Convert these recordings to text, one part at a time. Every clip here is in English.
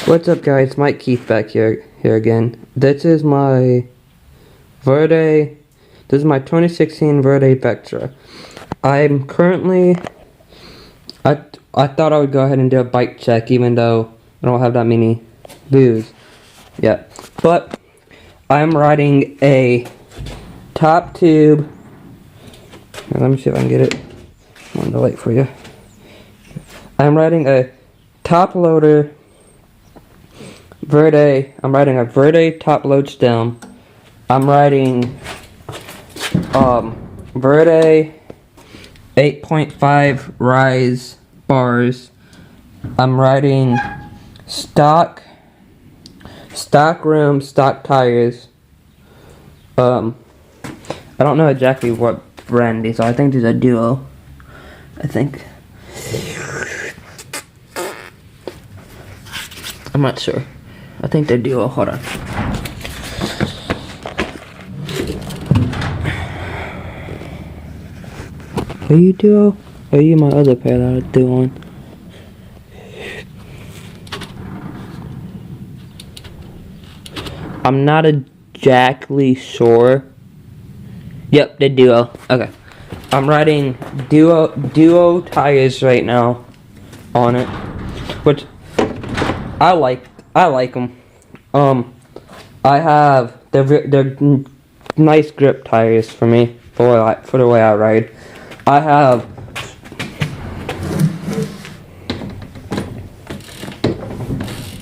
What's up, guys? Mike Keith back here again. This is my Verde. This is my 2016 Verde Vectra. I'm currently. I thought I would go ahead and do a bike check, even though I don't have that many views yet. But I'm riding a top tube. Let me see if I can get it on the light for you. I'm riding a top loader. I'm riding a Verde top load stem. I'm riding Verde 8.5 rise bars. I'm riding stock rims, stock tires. I don't know exactly what brand these are. I think these are Duo. I think. I'm not sure. I think they're Duo. Hold on. Are you Duo? Or are you my other pair that I do on? I'm not exactly sure. Yep, they're Duo. Okay. I'm riding Duo tires right now on it, which I like them. I have they're nice grip tires for me for the way I ride. I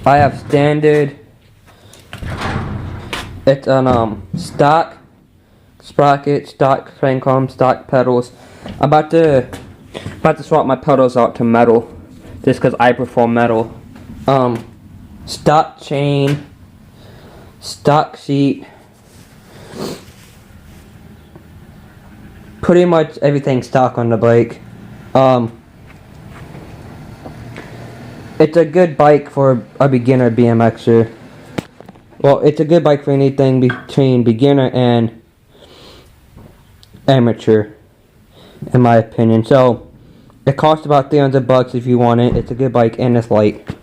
have standard. It's an stock sprocket, stock crank arm, stock pedals. I'm about to swap my pedals out to metal, just because I prefer metal. Stock chain, stock seat, pretty much everything stock on the bike. It's a good bike for a beginner BMXer. Well, it's a good bike for anything between beginner and amateur, in my opinion. So, it costs about $300 if you want it. It's a good bike and it's light.